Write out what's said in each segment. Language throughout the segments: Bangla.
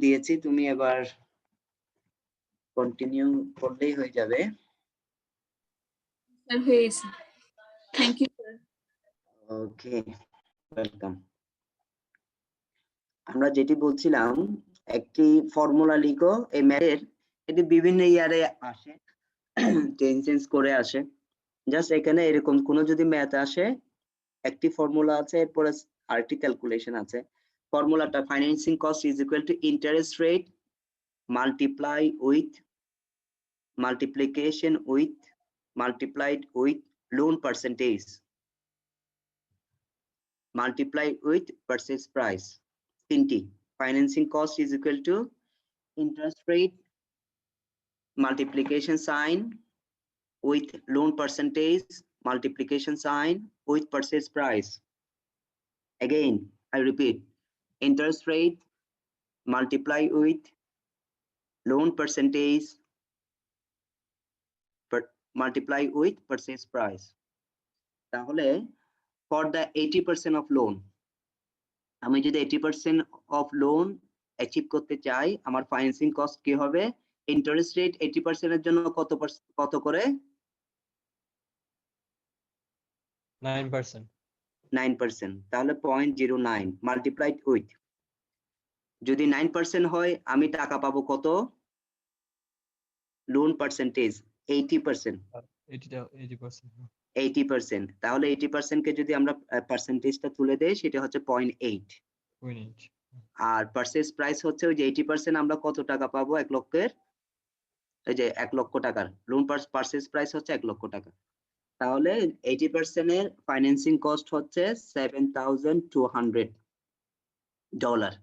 দিয়েছি, তুমি এবার কন্টিনিউ করলেই হয়ে যাবে। স্যার হয়েছে, thank you sir. Okay, welcome. আমরা যেটি বলছিলাম, একটি ফর্মুলা লিখো, এই ম্যাথের এটি বিভিন্ন ইয়ারে আসে, চেঞ্জ করে আসে। জাস্ট এখানে এরকম কোন যদি ম্যাথ আসে, একটি ফর্মুলা আছে, এরপরে আরেকটি ক্যালকুলেশন আছে। ফর্মুলাটা financing cost is equal two interest rate multiply with multiplication with multiplied with loan percentage multiplied with purchase price. তিনটি financing cost is equal to interest rate multiplication sign with loan percentage multiplication sign with purchase price. Again, I repeat, interest rate multiply with loan percentage multiply with purchase price. তাহলে for the 80% of loan, আমি যদি 80% of loan অ্যাচিভ করতে চাই, আমার ফাইন্যান্সিং কস্ট কি হবে? ইন্টারেস্ট রেট 80% এর জন্য কত করে? 9%. 9%। তাহলে 0.09 মাল্টিপ্লাইড উইথ, যদি 9% হয় আমি টাকা পাবো কত? Loan percentage 80%। 80%, তাহলে 80% কে যদি আমরা পার্সেন্টেজটা তুলে দেই, সেটা হচ্ছে 0.8। আর পারচেজ প্রাইস হচ্ছে ওই যে 80% আমরা কত টাকা পাবো? 1 লক্ষের, এই যে 1 লক্ষ টাকার লোন পারচেজ প্রাইস হচ্ছে 1 লক্ষ টাকা। তাহলে 80% এর ফাইন্যান্সিং কস্ট হচ্ছে $7,200।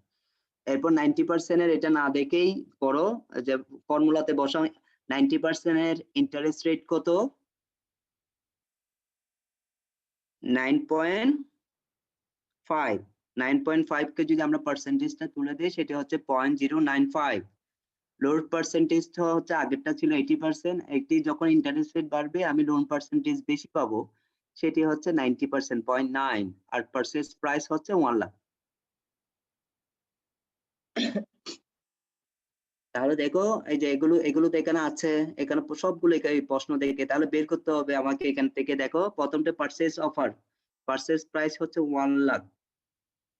এরপর 90% এর এটা না দেখেই করো, যে ফর্মুলাতে বসাও, 90% এর ইন্টারেস্ট রেট কত? 9.5। 9.5 কে যদি আমরা পার্সেন্টেজটা তুলে দেই, সেটা হচ্ছে 0.095। লোন পার্সেন্টেজটা হচ্ছে আগেরটা ছিল 80%, একটি যখন ইন্টারেস্ট রেট বাড়বে আমি লোন পার্সেন্টেজ বেশি পাবো, সেটি হচ্ছে 90%, 0.9। আর পারচেজ প্রাইস হচ্ছে 1 লাখ। তাহলে দেখো, এই যে এগুলো তো এখানে আছে, এখানে সবগুলো এই প্রশ্ন দেখে তাহলে বের করতে হবে আমাকে। এখান থেকে দেখো, প্রথমটা পারচেজ অফার, পারচেজ প্রাইস হচ্ছে 1 lakh,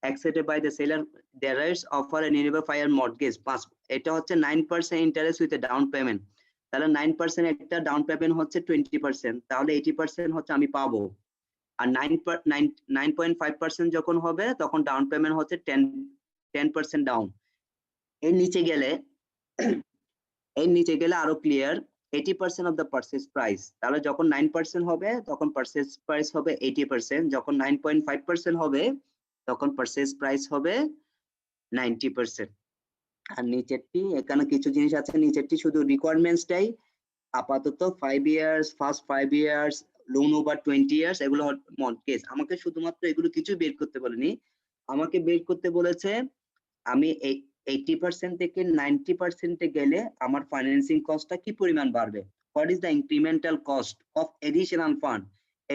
accepted by the seller, the rights offer a unifier mortgage 5, এটা হচ্ছে 9% ইন্টারেস্ট উইথ ডাউন পেমেন্ট। তাহলে 9% একটা ডাউন পেমেন্ট হচ্ছে 20%, তাহলে 80% হচ্ছে আমি পাবো। আর 9.5% যখন হবে তখন ডাউন পেমেন্ট হচ্ছে 10% ডাউন। এর নিচে গেলে আরো clear, 80% of the purchase price. তাহলে যখন 9% হবে তখন পারচেজ প্রাইস হবে 80%, যখন 9.5% হবে তখন পারচেজ প্রাইস হবে 90%। আর নিচেরটি, এখানে কিছু জিনিস আছে, নিচেরটি শুধু রিকোয়ারমেন্টসটাই আপাতত 5 years, first 5 years, loan over 20 years, এগুলো মর্টগেজ। আমাকে শুধুমাত্র এগুলো কিছু বের করতে বলেনি, আমাকে বের করতে বলেছে আমি 80% থেকে 90% এ গেলে আমার ফাইন্যান্সিং কস্টটা কি পরিমাণ বাড়বে। What is the incremental cost of additional fund?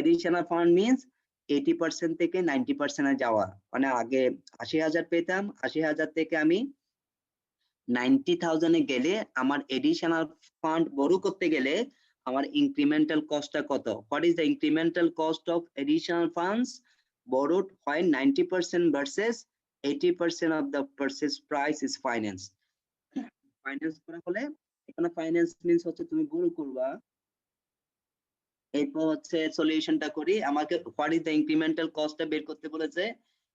Additional fund means 80% থেকে 90% এ যাওয়া, মানে আগে 80,000 পেতাম, 80,000 থেকে আমি 90,000 এ গেলে আমার এডিশনাল ফান্ড বড় করতে গেলে আমার ইনক্রিমেন্টাল কস্টটা কত? What is the incremental cost of additional funds borrowed when 90% versus 80% of the purchase price is financed? Finance করা হলে এখানে ফাইন্যান্স মিন্স হচ্ছে তুমি বড় করবা, এরপর হচ্ছে সলিউশনটা করি, আমাকে হোয়াট ইজ দ্য ইনক্রিমেন্টাল কস্টটা বের করতে বলেছে।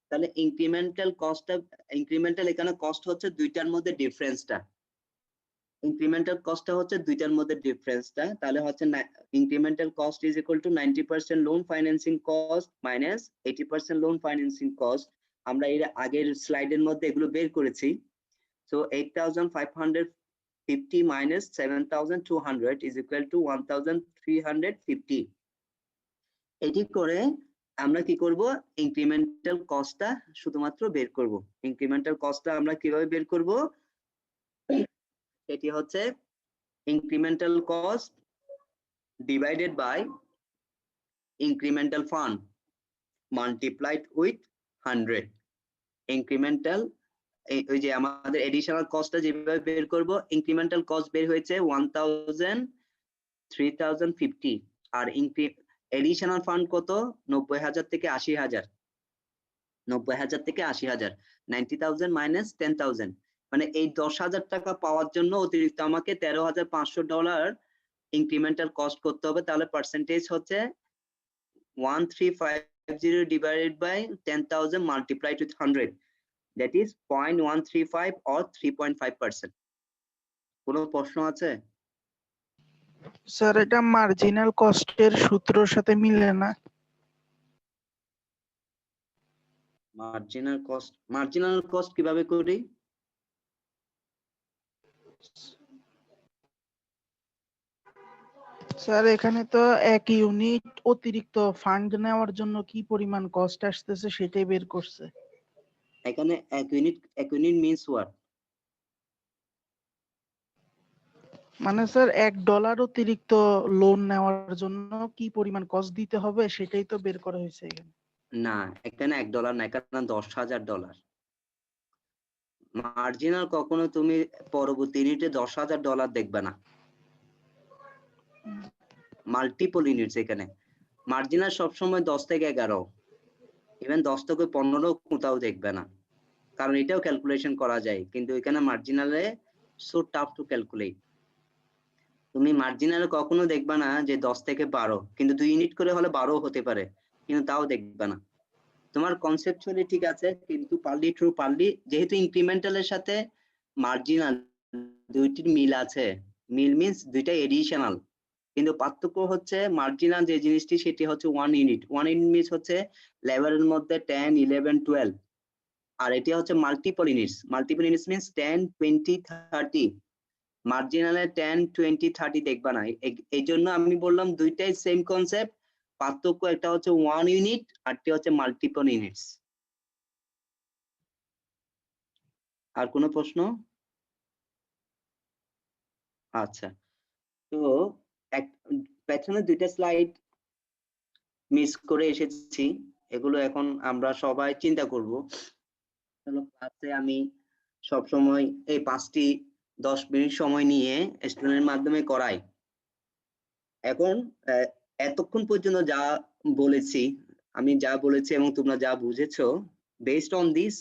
তাহলে ইনক্রিমেন্টাল এখানে কস্ট হচ্ছে দুইটার মধ্যে ডিফারেন্সটা, ইনক্রিমেন্টাল কস্টটা হচ্ছে দুইটার মধ্যে ডিফারেন্সটা। তাহলে হচ্ছে incremental cost is equal two 90% loan financing cost minus 80% loan financing cost. আমরা এর আগের স্লাইডের মধ্যে এগুলো বের করেছি। So 8,550 minus 7,200 is equal two 1,350। এটি করে আমরা কি করব? ইনক্রিমেন্টাল কস্টটা শুধুমাত্র বের করব। ইনক্রিমেন্টাল কস্টটা আমরা কিভাবে বের করব? এটি হচ্ছে incremental cost divided by incremental fund multiplied with 100। incremental ওই যে আমাদের এডিশনাল কস্টটা যেভাবে বের করব, ইনক্রিমেন্টাল কস্ট বের হয়েছে 1000 3050, আর এডিশনাল ফান্ড কত 90000 থেকে 80000, 90000 থেকে 80000, 90000 মাইনাস 10000, মানে এই 10000 টাকা পাওয়ার জন্য অতিরিক্ত আমাকে $13500 ইনক্রিমেন্টাল কস্ট করতে হবে। তাহলে পার্সেন্টেজ হচ্ছে 1350 divided by 10,000 multiplied with 100, that is 0.135 or 3.5%. কোনো প্রশ্ন আছে? স্যার এটা মার্জিনাল কস্টের সূত্রের সাথে মিলে না? মার্জিনাল কস্ট কিভাবে করি? স্যার এখানে তো 1 ইউনিট অতিরিক্ত ফান্ড নেওয়ার জন্য কি পরিমাণ কস্ট আসতেছে সেটাই বের করছে। এখানে এক ইউনিট মিন্স হোয়াট? মানে স্যার $1 অতিরিক্ত লোন নেওয়ার জন্য কি পরিমাণ কস্ট দিতে হবে সেটাই তো বের করা হয়েছে এখানে। না, এখানে $1 না, এখানে $10,000। মার্জিনাল কখনো তুমি পরবর্তী ইউনিটে $10,000 দেখবে না, মাল্টিপল ইউনিটস। এখানে মার্জিনাল সবসময় 10 থেকে 11, ইভেন 10 থেকে 15 কোথাও দেখবে না, কারণ এটাও ক্যালকুলেশন করা যায়, কিন্তু এখানে মার্জিনালে সো টাফ টু ক্যালকুলেট। তুমি মার্জিনালে কখনো দেখবে না যে 10 থেকে 12, কিন্তু 2 ইউনিট করে হলে 12 হতে পারে, কিন্তু তাও দেখবে না। তোমার কনসেপচুয়ালি ঠিক আছে, কিন্তু পারলি ট্রু পারলি, যেহেতু ইনক্রিমেন্টালের সাথে মার্জিনাল দুইটির মিল আছে, মিল মিন্স দুইটা এডিশনাল, কিন্তু পার্থক্য হচ্ছে মার্জিনাল যে জিনিসটি সেটি হচ্ছে 1 ইউনিট মিন্স হচ্ছে লেভেলের মধ্যে 10 11 12, আর এটি হচ্ছে মাল্টিপল ইউনিটস মিন্স 10 20 30। মার্জিনালে 10 20 30 দেখবা না, এই জন্য আমি বললাম দুইটাই সেম কনসেপ্ট, পার্থক্য একটা হচ্ছে 1 ইউনিট আরটি হচ্ছে মাল্টিপল ইউনিটস। আর কোনো প্রশ্ন? আচ্ছা, তো পেছনে দুইটা স্লাইড মিস করে এসেছি, এগুলো এখন আমরা সবাই চিন্তা করব। ক্লাসে আমি সব সময় এই 5টি 10 মিনিট সময় নিয়ে স্টুডেন্টের মাধ্যমে করাই। এখন এতক্ষণ পর্যন্ত যা বলেছি, আমি যা বলেছি এবং তোমরা যা বুঝেছো, based on this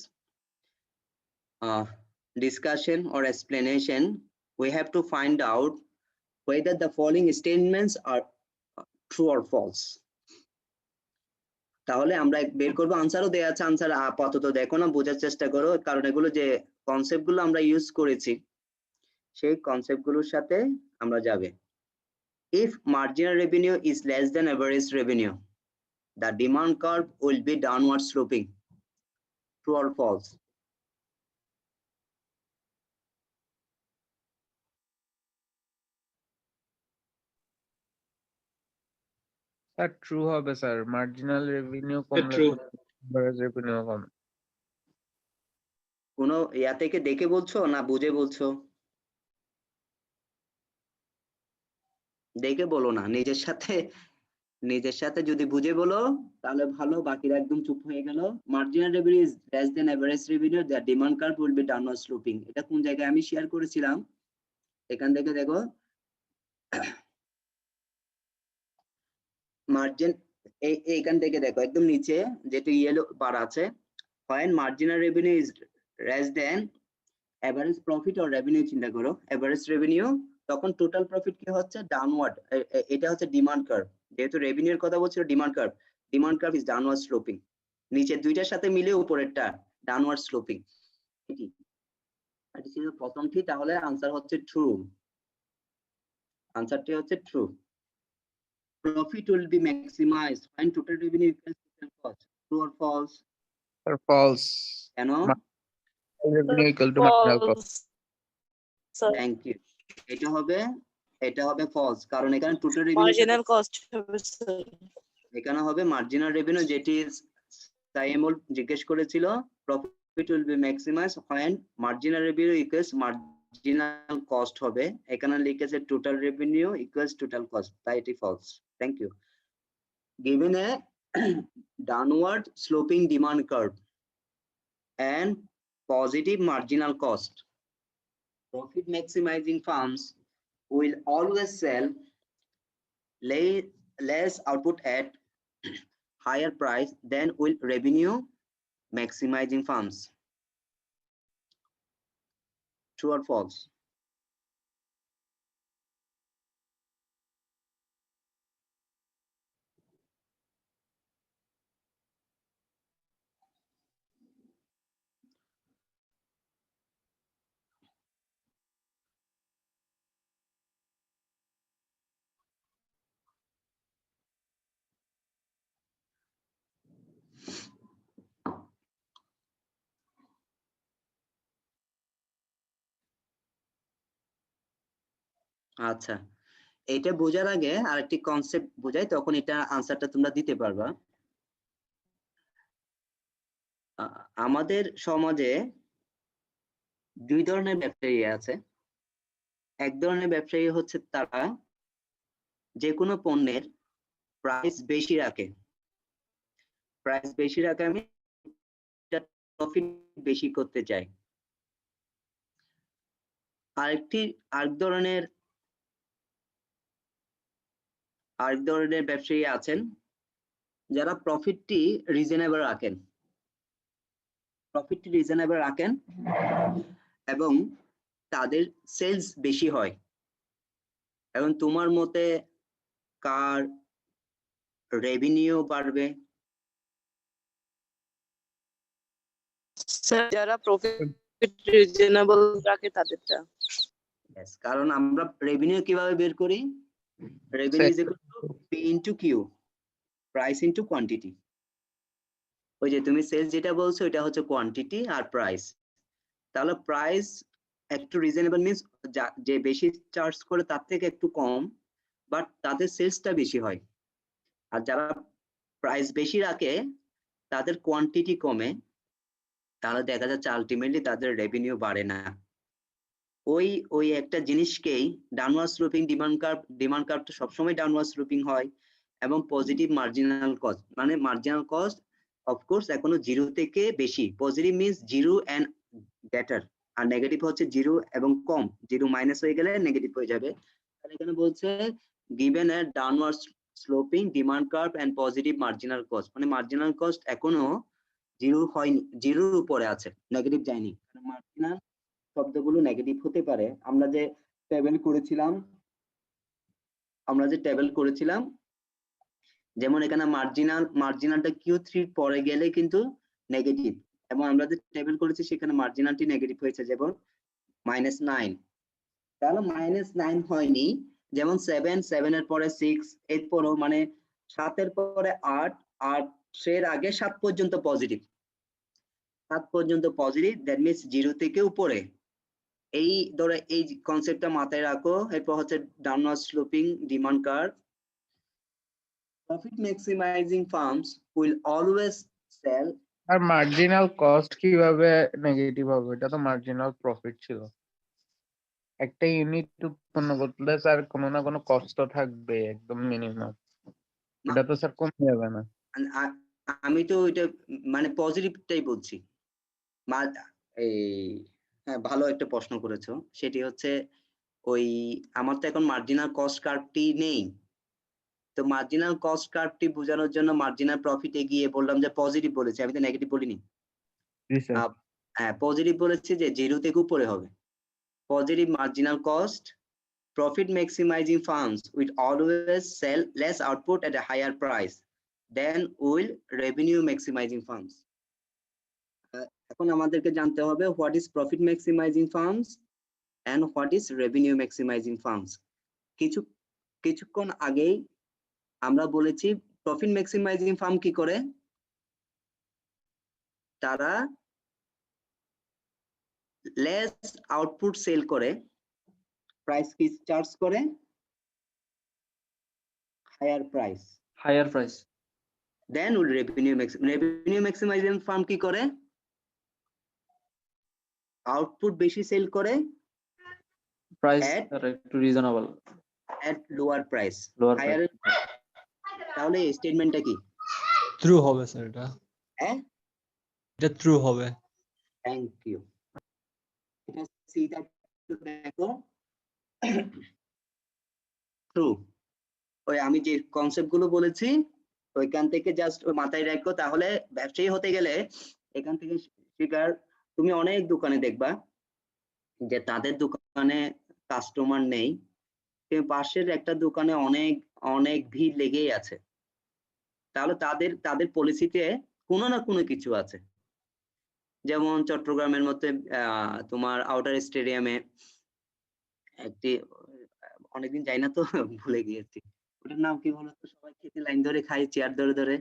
discussion or explanation, we have to find out whether the following statements are true or false. তাহলে আমরা বের করবো, আনসারও দেয়া আছে, আনসার আপাতত দেখো না, বোঝার চেষ্টা করো, কারণ এগুলো যে কনসেপ্ট গুলো আমরা ইউজ করেছি সেই কনসেপ্ট গুলোর সাথে আমরা যাবে। If marginal revenue is less than average revenue, the demand curve will be downward sloping. True or false? Sir true হবে স্যার, মার্জিনাল রেভিনিউ কমলে true. এভারেজ রেভিনিউ কম। কোনো ইয়া থেকে দেখে বলছো না বুঝে বলছো? দেখে বলো না, নিজের সাথে যদি বুঝে বলো তাহলে ভালো, বাকিরা একদম চুপ হয়ে গেল। Marginal revenue is less than average revenue, the demand curve will be downward sloping. এটা কোন জায়গায় আমি শেয়ার করেছিলাম, এখান থেকে দেখো মার্জিন, এইখান থেকে দেখো একদম নিচে যেটা ইয়েলো বার আছে, when marginal revenue is less than average profit or revenue, চিন্তা করো এভারেজ রেভিনিউ, তখন টোটাল প্রফিট কি হচ্ছে ডাউনওয়ার্ড, এটা হচ্ছে ডিমান্ড কার্ভ, যেহেতু রেভিনিউর কথা বলছিল demand curve is downward sloping, নিচে দুইটার সাথে মিলে উপরেরটা ডাউনওয়ার্ড স্লোপিং। এটি ছিল প্রথমটি, তাহলে আনসার হচ্ছে ট্রু, আনসারটি হচ্ছে true. Profit will be maximized when total revenue equals total cost. True or false? Sir false, কেন? Revenue equal to marginal cost. Thank you. এটা হবে ফলস, কারণ এখানে টোটাল রেভিনিউ মার্জিনাল কস্ট হবে স্যার। এখানে হবে মার্জিনাল রেভিনিউ, যেটি সাইমুল জিজ্ঞেস করেছিল, profit will be maximize when marginal revenue equals marginal cost হবে, এখানে লিখেছে total revenue equals total cost, তাই এটি false. Thank you. Given a downward sloping demand curve and positive marginal cost. Profit maximizing firms will always sell less output at higher price than will revenue maximizing firms. True or false? আচ্ছা, এটা বোঝার আগে আরেকটি কনসেপ্ট বোঝাই, তখন এটা আনসারটা তোমরা দিতে পারবা। আমাদের সমাজে দুই ধরনের ব্যবসায়ী আছে। এক ধরনের ব্যবসায়ী হচ্ছে তারা যে কোনো পণ্যের প্রাইস বেশি রাখে। প্রাইস বেশি রাখে আমি প্রফিট বেশি করতে চাই। আরেক ধরনের ব্যবসায়ী আছেন যারা প্রফিটটি রিজনেবল রাখেন। এবং তাদের সেলস বেশি হয়। এবং তোমার মতে কার রেভিনিউ বাড়বে? যারা প্রফিট রিজনেবল রাখে তাদেরটা। Yes, কারণ আমরা রেভিনিউ কিভাবে বের করি? Revenue is equal to P into Q, price into quantity. ওই যে তুমি সেলস যেটা বলছো এটা হচ্ছে কোয়ান্টিটি আর প্রাইস। তাহলে প্রাইস একটু রিজনেবল মিন্স যে বেশি চার্জ করে তার থেকে একটু কম, বাট তাদের সেলসটা বেশি হয়। আর যারা প্রাইস বেশি রাখে তাদের কোয়ান্টিটি কমে, তাহলে দেখা যাচ্ছে আলটিমেটলি তাদের রেভিনিউ বাড়ে না। ওই একটা জিনিসকেই ডাউনওয়ার্ড স্লোপিং ডিমান্ড কার্ভটা সবসময় ডাউনওয়ার্ড স্লোপিং হয়। এবং পজিটিভ মার্জিনাল কস্ট, মানে মার্জিনাল কস্ট অফকোর্স এখনো জিরো থেকে বেশি। Positive means zero and greater, আর নেগেটিভ হচ্ছে জিরো এবং কম। জিরো মাইনাস হয়ে গেলে নেগেটিভ হয়ে যাবে। তাহলে এখানে বলছে given a downward sloping demand curve and positive marginal cost, মানে মার্জিনাল কস্ট এখনো জিরো হয়নি, জিরোর উপরে আছে, নেগেটিভ যায়নি। মার্জিনাল শব্দগুলো নেগেটিভ হতে পারে। আমরা যে টেবিল করেছিলাম, যেমন এখানে মার্জিনালটা Q3 পরে গেলে কিন্তু নেগেটিভ, এবং আমরা যে টেবিল করেছি সেখানে মার্জিনালটি নেগেটিভ হয়েছে, যেমন -9। তাহলে -9 হয়নি, যেমন 7 এর পরে 6, এরপরও মানে 7 এর পরে 8, 8 এর আগে 7 পর্যন্ত পজিটিভ, 7 পর্যন্ত পজিটিভ, দ্যাট মিন্স জিরো থেকে উপরে। এই ধরে এই কনসেপ্টটা মাথায় রাখো। এরপর হচ্ছে downward sloping demand curve. Profit maximizing firms will always sell আর মার্জিনাল কস্ট কিভাবে নেগেটিভ হবে? এটা তো মার্জিনাল প্রফিট ছিল। একটা ইউনিট উৎপন্ন করলে স্যার কোনো না কোনো কষ্ট থাকবে, একদম মিনিমাম। এটা তো স্যার কমে যাবে না। আমি তো এটা মানে পজিটিভটাই বলছি। হ্যাঁ, ভালো একটা প্রশ্ন করেছো। সেটি হচ্ছে ওই আমার তো এখন মার্জিনাল কস্ট কার্ভটি নেই, তো মার্জিনাল কস্ট কার্ভটি বোঝানোর জন্য মার্জিনাল প্রফিটে গিয়ে বললাম যে পজিটিভ বলেছি, আমি তো নেগেটিভ বলিনি। হ্যাঁ, পজিটিভ বলেছি যে জিরো থেকে উপরে হবে। Positive marginal cost, profit maximizing firms will always sell less output at a higher price than will revenue maximizing firms. এখন আমাদেরকে জানতে হবে what is profit maximizing firms and what is revenue maximizing firms. কিছুক্ষণ আগেই আমরা বলেছি প্রফিট ম্যাক্সিমাইজিং ফার্ম কি করে, তারা লেস আউটপুট সেল করে, প্রাইস কি চার্জ করে, higher price, then will revenue maximizing firm কি করে, আউটপুট বেশি সেল করে, প্রাইস একটু reasonable at lower price, higher. তাহলে স্টেটমেন্টটা কি? ট্রু হবে স্যার, এটা হ্যাঁ এটা ট্রু হবে। Thank you. এটা সিটা দেখো ট্রু। ওই আমি যে কনসেপ্ট গুলো বলেছি ওইখান থেকে জাস্ট মাথায় রাখো, তাহলে ব্যবসায়ী হতে গেলে এখান থেকে শিকার। তুমি অনেক দোকানে দেখবা যে তাদের দোকানে কাস্টমার নেই, কিন্তু পাশের একটা দোকানে অনেক অনেক ভিড় লেগেই আছে। তাহলে তাদের তাদের পলিসিতে কোনো না কোনো কিছু আছে। যেমন চট্টগ্রামের মধ্যে তোমার আউটার স্টেডিয়ামে একটি অনেকদিন যাই না তো ভুলে গিয়েছি, ওটার নাম কি বলতো, সবাই খেতে লাইন ধরে খায় চেয়ার ধরে ধরে,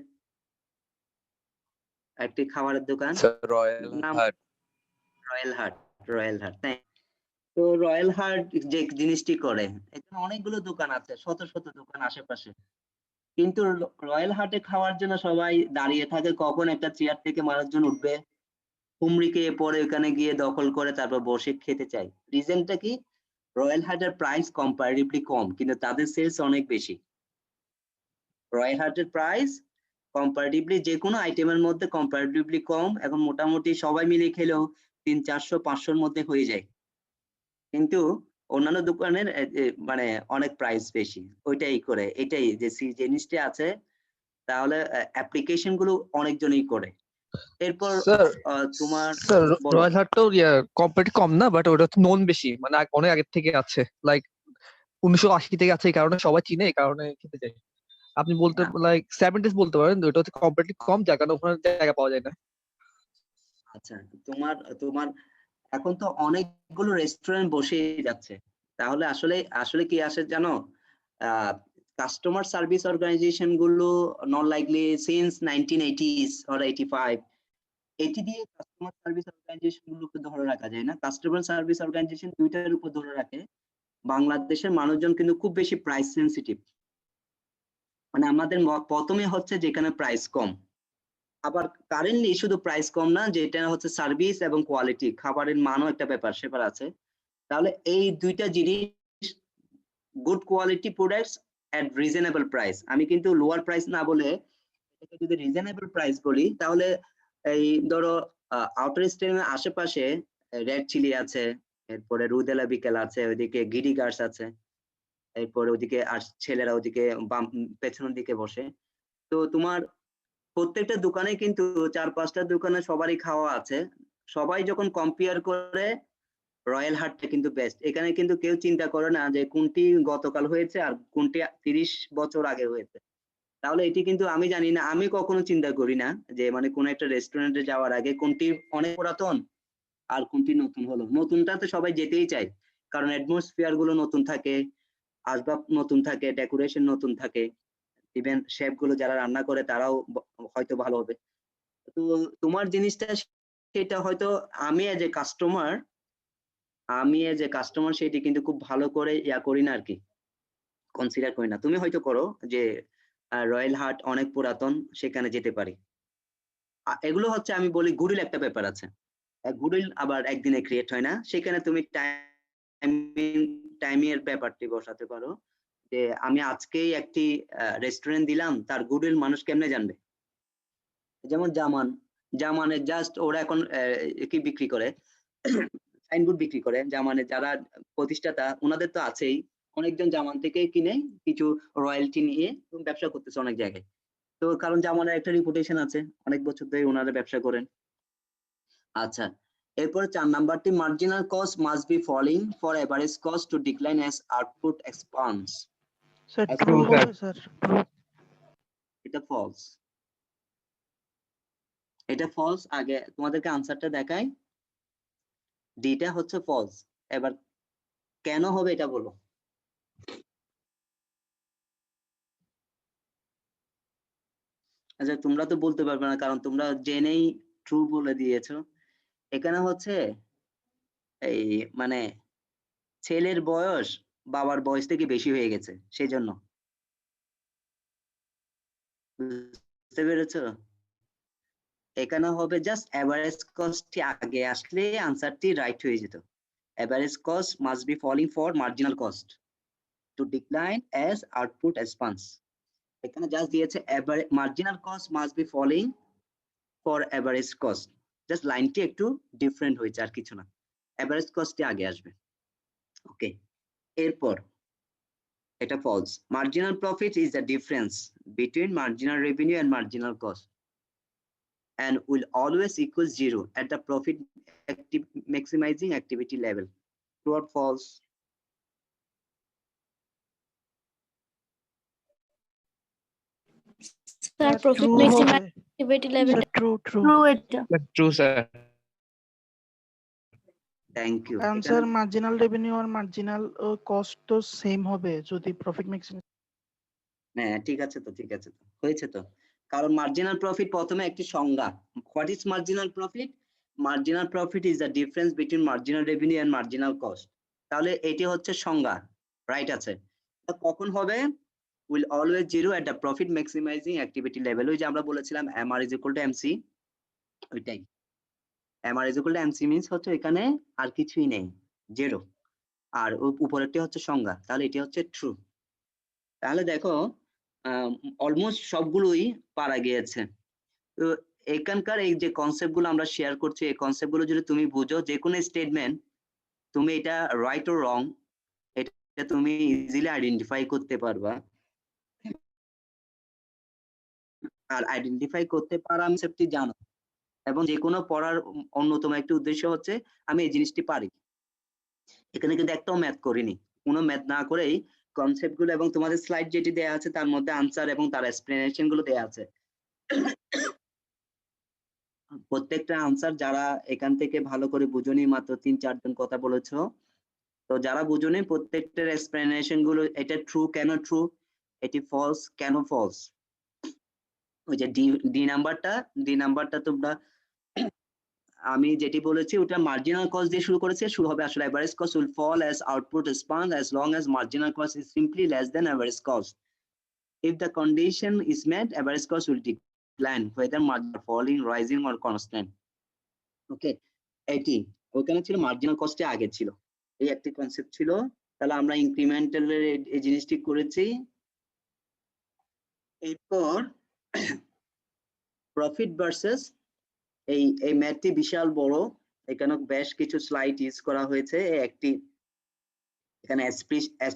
একটি খাবারের দোকান, রয়্যাল নাম হাট। রয়্যাল হাট। রয়্যাল হাট, তাই তো রয়্যাল হাট যে জিনিসটি করে, এখানে অনেকগুলো দোকান আছে, শত শত দোকান আশেপাশে, কিন্তু রয়্যাল হাটে খাওয়ার জন্য সবাই দাঁড়িয়ে থাকে কখন একটা চেয়ার থেকে মানুষজন উঠবে, হুমড়ি খেয়ে পরে ওখানে গিয়ে দখল করে তারপর বসে খেতে চাই। রিজনটা কি? রয়্যাল হাটের প্রাইস কম্পারেটিভলি কম, কিন্তু তাদের সেলস অনেক বেশি। রয়্যাল হাটের প্রাইস কম্পারেটিভলি যে কোনো আইটেমের মধ্যে কম্পারেটিভলি কম, এখন মোটামুটি সবাই মিলে খেলেও 300-400-500-র মধ্যে হয়ে যায়, কিন্তু অন্যান্য দোকানের মানে অনেক প্রাইস বেশি। ওইটাই করে, এটাই যে জিনিসটা আছে, তাহলে অ্যাপ্লিকেশন গুলো অনেকজনই করে। এরপর স্যার তোমার স্যার বলো। রয়্যাল হাটটাও কোম্পানি কম না, বাট ওটা নন বেশি, মানে অনেক আগের থেকে আছে, লাইক 1980 থেকে আছে, এই কারণে সবাই চিনে, এই কারণে খেতে যায়। আপনি বলতে না, লাইক 70s বলতে পারেন, ওটা হচ্ছে কোম্পানি কম, যার কারণে ওখানে জায়গা পাওয়া যায় না। আচ্ছা, তোমার তোমার এখন তো অনেকগুলো রেস্টুরেন্ট বসে যাচ্ছে, তাহলে আসলে আসলে কি আসে জানো, কাস্টমার সার্ভিস অর্গানাইজেশন গুলো not likely since 1980s or 85, এটি দিয়ে কাস্টমার সার্ভিস অর্গানাইজেশন গুলোকে ধরে রাখা যায় না। কাস্টমার সার্ভিস অর্গানাইজেশন দুইটার উপর ধরে রাখে। বাংলাদেশের মানুষজন কিন্তু খুব বেশি প্রাইস সেনসিটিভ, মানে আমাদের প্রথমে হচ্ছে যেখানে প্রাইস কম, আবার কারেন্টলি শুধু প্রাইস কম না, যেটা হচ্ছে সার্ভিস এবং কোয়ালিটি, খাবারের মানও একটা ব্যাপার সেপার আছে। তাহলে এই দুইটা জিনিস, গুড কোয়ালিটি প্রোডাক্টস এট রিজনেবল প্রাইস, আমি কিন্তু লোয়ার প্রাইস না বলে এটাকে যদি রিজনেবল প্রাইস বলি, তাহলে এই ধরো আউটার স্টেডিয়ামের আশেপাশে রেড চিলি আছে, এরপরে রুদেলা বিকেল আছে, ওইদিকে গিরিগার্স আছে, এরপরে ওইদিকে আর ছেলেরা ওইদিকে পেছনের দিকে বসে। তো তোমার প্রত্যেকটা দোকানে কিন্তু 4-5টা দোকানে সবারই খাওয়া আছে, সবাই যখন কম্পেয়ার করে রয়্যাল হাটটা কিন্তু বেস্ট। এখানে কিন্তু কেউ চিন্তা করে না যে কোনটি গতকাল হয়েছে আর কোনটি 30 বছর আগে হয়েছে। তাহলে এটি কিন্তু আমি জানি না, আমি কখনো চিন্তা করি না যে মানে কোন একটা রেস্টুরেন্টে যাওয়ার আগে কোনটি অনেক পুরাতন আর কোনটি নতুন হলো। নতুনটাতে সবাই যেতেই চায়, কারণ অ্যাটমসফিয়ার গুলো নতুন থাকে, আসবাব নতুন থাকে, ডেকোরেশন নতুন থাকে, ইভেন শেফ গুলো যারা রান্না করে তারাও হয়তো ভালো হবে। তো তোমার জিনিসটা সেটা হয়তো আমি এজ এ কাস্টমার সেটি কিন্তু খুব ভালো করে করি না আর কি, কনসিডার করি না। তুমি হয়তো করো যে রয়্যাল হাট অনেক পুরাতন, সেখানে যেতে পারি। এগুলো হচ্ছে আমি বলি গুডউইল একটা ব্যাপার আছে, গুডউইল আবার একদিনে ক্রিয়েট হয় না, সেখানে তুমি টাইমের ব্যাপারটি বসাতে পারো যে আমি আজকেই একটি রেস্টুরেন্ট দিলাম, তার গুডউইল মানুষ কেমনে জানবে। যেমন জামানের জাস্ট ওরা এখন কি বিক্রি করে, সাইনবোর্ড বিক্রি করে, জামানের যারা প্রতিষ্ঠাতা ওনাদের তো আছেই, অনেকজন জামান থেকে কিনে কিছু রয়্যালটি নিয়ে ব্যবসা করতেছে অনেক জায়গায়। তো কারণ জামানের একটা রিপুটেশন আছে, অনেক বছর ধরে ওনারা ব্যবসা করেন। আচ্ছা, এরপর 4 নাম্বারটি, marginal cost must be falling for average cost to decline as output expands. Sir True, true sir. হবে স্যার, ট্রু। এটা ফলস, এটা ফলস। আগে তোমাদেরকে আনসারটা দেখাই, ডিটা হচ্ছে ফলস। এবার কেন হবে এটা বলো। আচ্ছা, তোমরা তো বলতে পারবে না, কারণ তোমরা জেনেই ট্রু বলে দিয়েছো। এখানে হচ্ছে এই মানে ছেলের বয়স বাবার বয়স থেকে বেশি হয়ে গেছে, সেই জন্য। বুঝতে পেরেছো? এখানে হবে জাস্ট এভারেজ কস্টটি আগে আসলে আনসারটি রাইট হয়ে যেত। Average cost must be falling for marginal cost to decline as output expands. এখানে জাস্ট দিয়েছে marginal cost must be falling for average cost. Just লাইনটি একটু ডিফারেন্ট হয়েছে, আর কিছু না। এভারেজ কস্টে আগে আসবে। ওকে, এরপর এটা false. Marginal profit is the difference between marginal revenue and marginal cost and will always equal 0 at the profit maximizing activity level. True or false? Sir profit true maximum হবে activity level true true true এটা ট্রু স্যার। Thank you. কারণ এখানে- স্যার মার্জিনাল রেভিনিউ আর মার্জিনাল কস্ট তো সেম হবে যদি প্রফিট ম্যাক্সিমাম। হ্যাঁ, ঠিক আছে তো, ঠিক আছে তো, হয়েছে তো। কারণ মার্জিনাল প্রফিট প্রথমে একটি সংজ্ঞা। What is marginal profit? Marginal profit is the difference between marginal revenue and marginal cost. তাহলে এটি হচ্ছে সংজ্ঞা, রাইট আছে। এটা কখন হবে? will always 0 at the profit maximizing activity level. ওই যে আমরা বলেছিলাম MR is equal to MC, ওইটাই। MR is equal to MC means হচ্ছে এখানে আর কিছুই নেই, 0, আর উপরেরটি হচ্ছে সংজ্ঞা, তাহলে এটি হচ্ছে ট্রু। তাহলে দেখো অলমোস্ট সবগুলোই পারা গিয়েছে। তো এখানকার এই যে কনসেপ্ট গুলো আমরা শেয়ার করছি, এই কনসেপ্ট গুলো যদি তুমি বুঝো, যে কোনো স্টেটমেন্ট তুমি এটা রাইট ও রং এটা তুমি ইজিলি আইডেন্টিফাই করতে পারবা। আর আইডেন্টিফাই করতে পারা কনসেপ্টটি জানো, এবং যে কোনো পড়ার অন্যতম একটি উদ্দেশ্য হচ্ছে আমি এই জিনিসটি পারি। এখানে কিন্তু একটাও ম্যাথ করিনি, কোনো ম্যাথ না করেই কনসেপ্ট গুলো এবং তোমাদের স্লাইড যেটি দেয়া আছে তার মধ্যে আনসার এবং তার এক্সপ্লেনেশন গুলো দেয়া আছে। প্রত্যেকটা আনসার যারা এখান থেকে ভালো করে বুঝুনি, মাত্র 3-4 জন কথা বলেছো, তো যারা বুঝুনি প্রত্যেকটার এক্সপ্লেনেশন গুলো, এটা ট্রু কেন ট্রু, এটি ফলস কেন ফলস। ওই যে ডি নাম্বারটা তোমরা, আমি যেটি বলেছি ওটা মার্জিনাল কস্ট দিয়ে শুরু করেছে, শুরু হবে আসলে average cost will fall as output expands as long as marginal cost is simply less than average cost. If the condition is met, average cost will decline whether marginal falling, rising or constant. ওকে, এটি ওখানে ছিল মার্জিনাল কস্টে আগে ছিল, এই একটি কনসেপ্ট ছিল। তাহলে আমরা ইনক্রিমেন্টালের এই জিনিসটি করেছি। এরপর প্রফিট ভার্সেস এই ম্যাথটি বিশাল বড়, এখানে বেশ কিছু স্লাইড ইউজ করা হয়েছে। একটি এখানে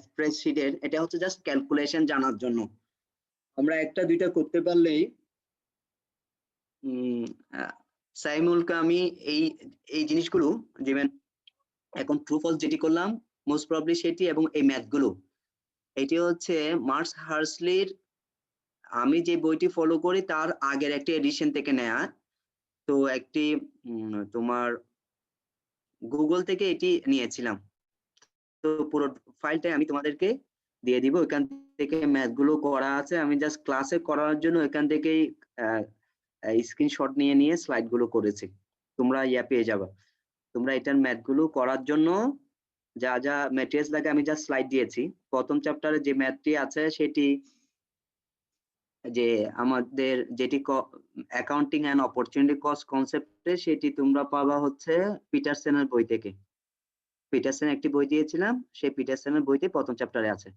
স্প্রেডশিটের, এটা হচ্ছে জাস্ট ক্যালকুলেশন জানার জন্য। আমরা একটা দুইটা করতে পারলেই সাইমুলকে আমি এই জিনিসগুলো যেমন এখন ট্রু ফলস যেটি করলাম মোস্ট প্রবাবলি সেটি, এবং এই ম্যাথগুলো এটি হচ্ছে মার্কস হার্সলির, আমি যে বইটি ফলো করি তার আগের একটি এডিশন থেকে নেয়া। তো একটি তোমার গুগল থেকে এটি নিয়েছিলাম, তো পুরো ফাইলটাই আমি তোমাদেরকে দিয়ে দিব। এখান থেকে ম্যাথ গুলো করা আছে, আমি জাস্ট ক্লাসে করার জন্য এখান থেকেই স্ক্রিনশট নিয়ে স্লাইড গুলো করেছি, তোমরা পেয়ে যাবে। তোমরা এটার ম্যাথ গুলো করার জন্য যা যা ম্যাটেরিয়ালস লাগে আমি জাস্ট স্লাইড দিয়েছি। প্রথম চ্যাপ্টারে যে ম্যাথটি আছে সেটি যে আমাদের যেটি অ্যাকাউন্টিং এন্ড অপরচুনিটি কস্ট কনসেপ্টে, সেটি তোমরা পাবা হচ্ছে পিটারসনের বই থেকে। পিটারসন একটি বই দিয়েছিলাম, সেই পিটারসনের বইতে প্রথম চ্যাপ্টারে আছে।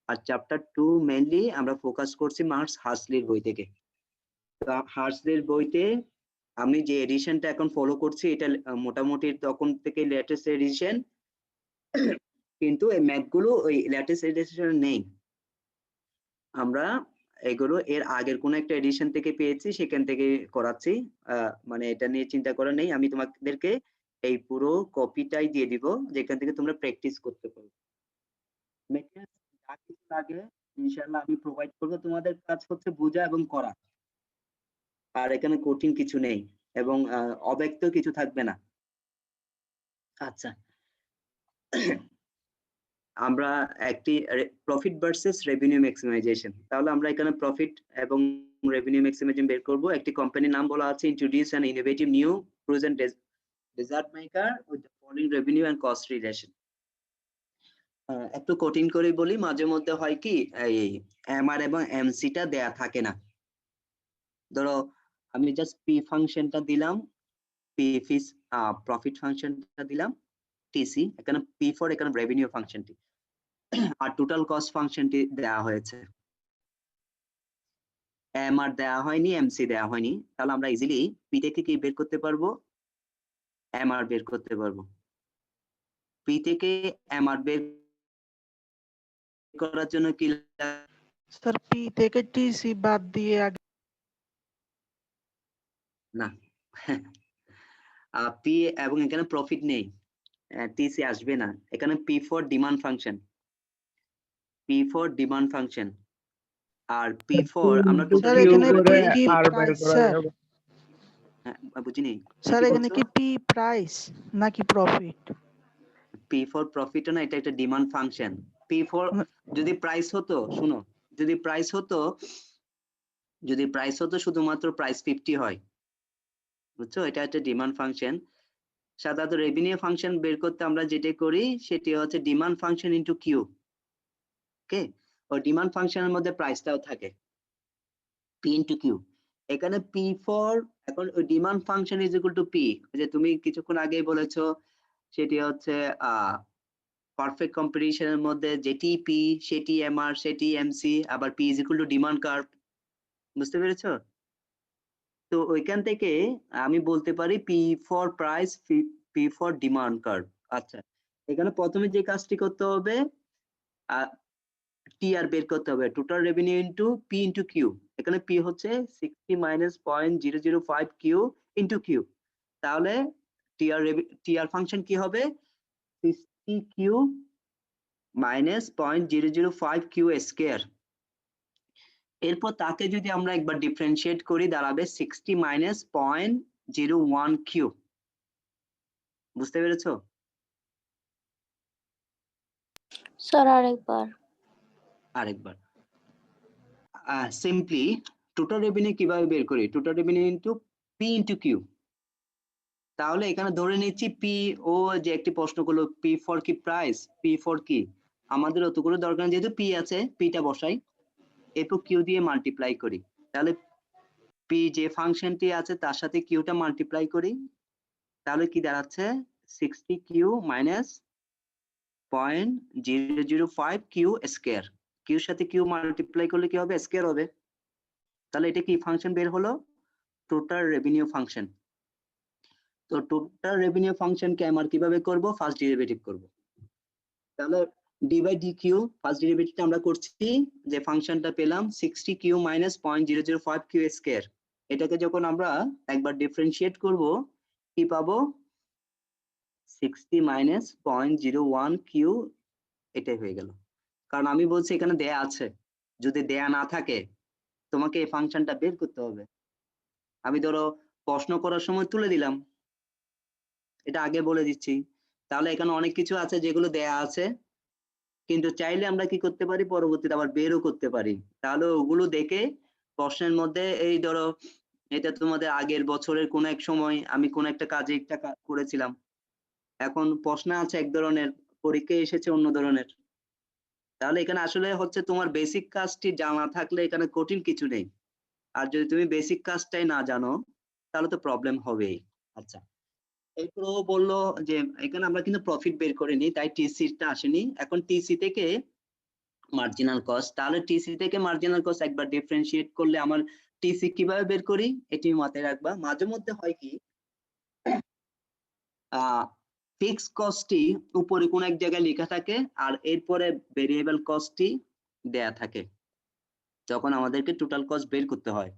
আর চ্যাপ্টার 2 মেইনলি আমরা ফোকাস করছি মার্কস হার্সলির বই থেকে। হার্সলির বইতে আমি যে এডিশনটা এখন ফলো করছি এটা মোটামুটি তখন থেকে লেটেস্ট এডিশন, কিন্তু এই ম্যাথগুলো ওই লেটেস্ট এডিশন নেই। আমরা এগুলো এর আগের কোন একটা এডিশন থেকে পেয়েছি, সেখান থেকে করাচ্ছি। মানে এটা নিয়ে চিন্তা করা নেই, আমি তোমাদেরকে এই পুরো কপিটাই দিয়ে দিব যেখান থেকে তোমরা প্র্যাকটিস করতে পারো। ম্যাটেরিয়ালস যা কিছু লাগে ইনশাআল্লাহ আমি প্রোভাইড করব, তোমাদের কাজ হচ্ছে বোঝা এবং করা। আর এখানে কঠিন কিছু নেই এবং অব্যক্ত কিছু থাকবে না। আচ্ছা, আমরা একটি প্রফিট ভার্সেস রেভিনিউ ম্যাক্সিমাইজেশন, তাহলে আমরা এখানে প্রফিট এবং রেভিনিউ ম্যাক্সিমাইজেশন বের করব। একটি কোম্পানির নাম বলা আছে introduce an innovative new frozen dessert maker with the following revenue and cost relation. একটু কঠিন করে বলি, মাঝে মধ্যে হয় কি এই এমআর এবং এমসিটা দেয়া থাকে না। ধরো আমি জাস্ট পি ফাংশনটা দিলাম, পি ফিস প্রফিট ফাংশনটা দিলাম টিসি, এখানে পি ফর এখানে রেভিনিউ ফাংশনটি, আর টোটাল কস্ট ফাংশনটি দেওয়া হয়েছে, এমআর দেওয়া হয়নি, এমসি দেওয়া হয়নি। তাহলে আমরা ইজিলি পি থেকে কি বের করতে পারবো, এমআর বের করতে পারবো। পি থেকে এমআর বের করার জন্য কি স্যার পি থেকে টিসি বাদ দিয়ে আগে না পি এবং এখানে প্রফিট নেই, টিসি আসবে না, এখানে P for demand function, P for demand function. আর পি ফর আমরা P স্যার টোটাল এখানে করে পি কি আর বের প্রাইস করা স্যার? যাবে। বুঝিনি স্যার এখানে কি পি প্রাইস নাকি প্রফিট? পি ফর প্রফিট না, এটা একটা ডিমান্ড ফাংশন। পি ফর যদি প্রাইস হতো, শুনো, যদি প্রাইস হতো শুধুমাত্র প্রাইস 50 হয়, বুঝছো, এটা একটা ডিমান্ড ফাংশন। সাধারণত রেভিনিউ ফাংশন বের করতে আমরা যেটা করি সেটি হচ্ছে ডিমান্ড ফাংশন ইনটু কিউ। ওকে, ও ডিমান্ড ফাংশনের মধ্যে প্রাইসটাও থাকে, পি ইনটু কিউ। এখানে পি ফর, এখন ওই demand function is equal to P, যে তুমি কিছুক্ষণ আগেই বলেছো, সেটি হচ্ছে পারফেক্ট কম্পিটিশনের মধ্যে যেটি পি সেটি এমআর সেটি এমসি, আবার P is equal two demand curve. বুঝতে পেরেছো? তো ওইখান থেকে আমি বলতে পারি P for price, P for demand curve. আচ্ছা, এখানে প্রথমে যে কাজটি করতে হবে, টি আর বের করতে হবে, total revenue into P into Q. এখানে পি হচ্ছে 60 মাইনাস 0.005 কিউ ইনটু কিউ। তাহলে টি আর ফাংশন কি হবে? 60 কিউ মাইনাস 0.005 কিউ স্কয়ার। এরপর তাকে যদি আমরা একবার ডিফারেন্সিয়েট করি, দাঁড়াবে 60 মাইনাস 0.01 কিউ। বুঝতে পেরেছো? স্যার আরেকবার। আরেকবার সিম্পলি টোটাল রেভিনিউ কিভাবে বের করি? Total revenue into P into Q. তাহলে এখানে ধরে নিচ্ছি পি, ও যে একটি প্রশ্ন করলো পি ফর কি প্রাইস, পি ফর কি, আমাদের অতগুলো দরকার, যেহেতু পি আছে পিটা বসাই, এরপর কিউ দিয়ে মাল্টিপ্লাই করি। তাহলে পি যে ফাংশনটি আছে তার সাথে কিউটা মাল্টিপ্লাই করি, তাহলে কি দাঁড়াচ্ছে 60 কিউ মাইনাস 0.005 কিউ স্কয়ার। কিউর সাথে কিউ মাল্টিপ্লাই করলে কি হবে? স্কয়ার হবে। তাহলে এটা কি ফাংশন বের হলো? Total revenue function. তো টোটাল রেভিনিউ ফাংশনকে আমরা কিভাবে করব? ফার্স্ট ডেরিভেটিভ করব। তাহলে d by d q first ডেরিভেটিভটা আমরা করছি, যে ফাংশনটা পেলাম 60 কিউ মাইনাস 0.005 কিউ স্কয়ার। এটাকে যখন আমরা একবার ডিফারেন্সিয়েট করব, কি পাবো? 60 মাইনাস 0.01 কিউ, এটাই হয়ে গেল। কারণ আমি বলছি এখানে দেয়া আছে, যদি দেয়া না থাকে তোমাকে এই ফাংশনটা বের করতে হবে। আমি ধরো প্রশ্ন করার সময় তুলে দিলাম, এটা আগে বলে দিচ্ছি। তাহলে এখানে অনেক কিছু আছে যেগুলো দেয়া আছে, কিন্তু চাইলে আমরা কি করতে পারি, পরবর্তীতে আবার বেরও করতে পারি। তাহলে ওগুলো দেখে প্রশ্নের মধ্যে, এই ধরো এটা তোমাদের আগের বছরের কোন এক সময় আমি কোন একটা কাজে একটা করেছিলাম, এখন প্রশ্ন আছে এক ধরনের, পরীক্ষায় এসেছে অন্য ধরনের। তাহলে এখানে আসলে হচ্ছে তোমার বেসিক কাজটি জানা থাকলে এখানে কঠিন কিছু নেই, আর যদি তুমি বেসিক কাজটাই না জানো তাহলে তো প্রবলেম হবেই। আচ্ছা, এরপর ও বললো যে এখানে আমরা কিন্তু প্রফিট বের করিনি, তাই টিসিটা আসেনি। এখন টিসি থেকে মার্জিনাল কস্ট, তাহলে টিসি থেকে মার্জিনাল কস্ট একবার ডিফারেন্সিয়েট করলে আমার টিসি কিভাবে বের করি এটি মাথায় রাখবা। মাঝে মধ্যে হয় কি, ফিক্স কস্টটি উপরে কোন এক জায়গায় লেখা থাকে আর এরপরে ভেরিয়েবল কস্টটি দেয়া থাকে, তখন আমাদেরকে টোটাল কস্ট বের করতে হয়।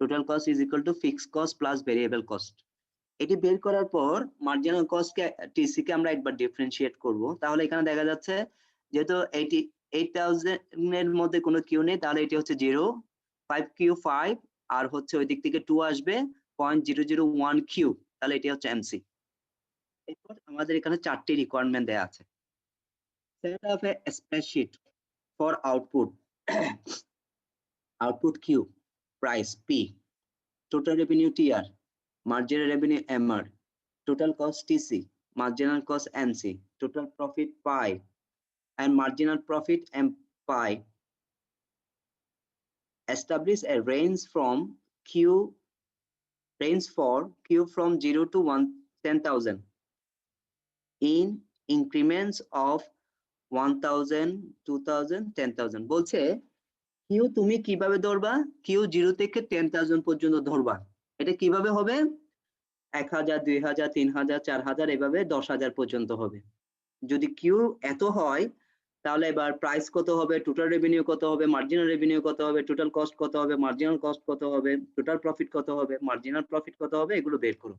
Total cost is equal to fix cost plus variable cost. এটি বের করার পর মার্জিনাল কস্টকে, টিসি কে আমরা একবার ডিফারেন্সিয়েট করব। তাহলে এখানে দেখা যাচ্ছে যেহেতু 8000 এর মধ্যে কোনো কিউ নেই, তাহলে এটি হচ্ছে 0, 5 কিউ 5, আর হচ্ছে ওই দিক থেকে 2 আসবে 0.001 কিউ, তাহলে এটি হচ্ছে এমসি। এরপর আমাদের এখানে 4টি রিকোয়ারমেন্ট দেয়া আছে। Set up a spreadsheet for output, output Q, price P, total revenue TR, marginal revenue MR, total cost TC, marginal cost MC, total profit pi, and marginal profit M pi. Establish a range from Q from 0 to 10,000 in increments of 1000, 2000, 10,000. বলছে কিউ তুমি কিভাবে ধরবা? কিউ 0 থেকে 10,000 পর্যন্ত ধরবা। এটা কিভাবে হবে? 1000, 2000, 3000, 4000 এভাবে 10,000 পর্যন্ত হবে। যদি কিউ এত হয় তাহলে এবার প্রাইস কত হবে, টোটাল রেভিনিউ কত হবে, মার্জিনাল রেভিনিউ কত হবে, টোটাল কস্ট কত হবে, মার্জিনাল কস্ট কত হবে, টোটাল প্রফিট কত হবে, মার্জিনাল প্রফিট কত হবে, এগুলো বের করো।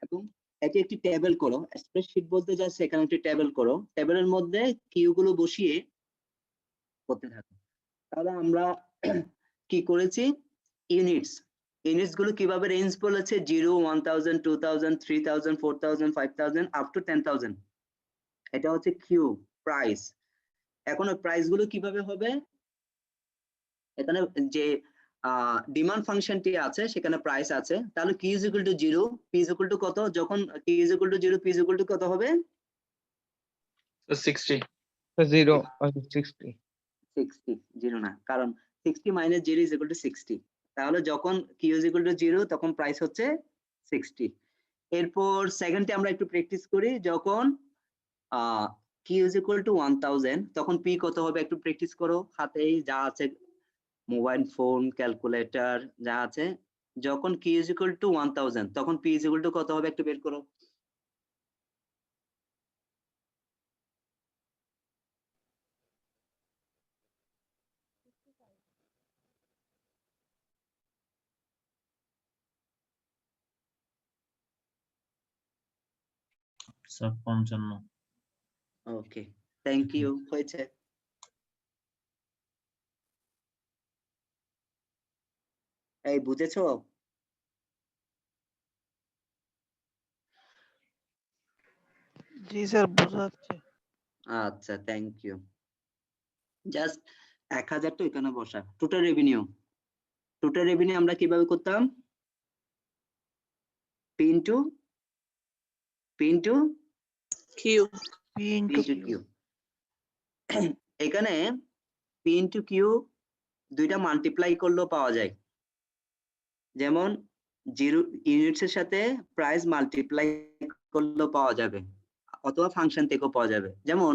এবং এটি একটি টেবিল করো, স্প্রেডশিট বলতে যা সেখানে একটি টেবিল করো, টেবিলের মধ্যে কিউ গুলো বসিয়ে করতে থাকো। তাহলে আমরা কি করেছি, ইউনিটস গুলো কিভাবে রেঞ্জ বলেছে, 0, 1000, 2000, 3000, 4000, 5000 আপ টু 10,000। এটা হচ্ছে কিউ প্রাইস। এখন ওই প্রাইস গুলো কিভাবে হবে, এখানে যে ডিমান্ড ফাংশনটি আছে সেখানে প্রাইস আছে, তাহলে কি is equal two 0, P is equal two কত, যখন কি is equal two 0, P is equal two কত হবে, 60 0 60 60, 0 না, কারণ 60 মাইনাস 0 ইজ ইকুয়াল টু 60। তাহলে যখন কি ইজ ইকুয়াল টু 0 তখন প্রাইস হচ্ছে 60। এরপর সেকেন্ডে আমরা একটু প্র্যাকটিস করি, যখন কি ইজ ইকুয়াল টু 1000 তখন পি কত হবে, একটু প্র্যাকটিস করো, হাতেই যা আছে মোবাইল ফোন, ক্যালকুলেটর যা আছে, যখন কি ইজ ইকুয়াল টু 1000 তখন পি ইজ ইকুয়াল টু কত হবে, একটু বের করো। স্যার 55। ওকে, থ্যাংক ইউ, হয়েছে। এই বুঝেছো? জি স্যার, বোঝা যাচ্ছে। আচ্ছা, থ্যাংক ইউ। জাস্ট 1000 তো এখানে বসা, টোটাল রেভিনিউ আমরা কিভাবে করতাম, P into Q. P into Q. Q. এখানে পি ইনটু কিউ দুইটা মাল্টিপ্লাই করলেও পাওয়া যায়, যেমন 0 ইউনিটস এর সাথে প্রাইস মাল্টিপ্লাই করলেও পাওয়া যাবে, অথবা ফাংশন থেকেও পাওয়া যাবে। যেমন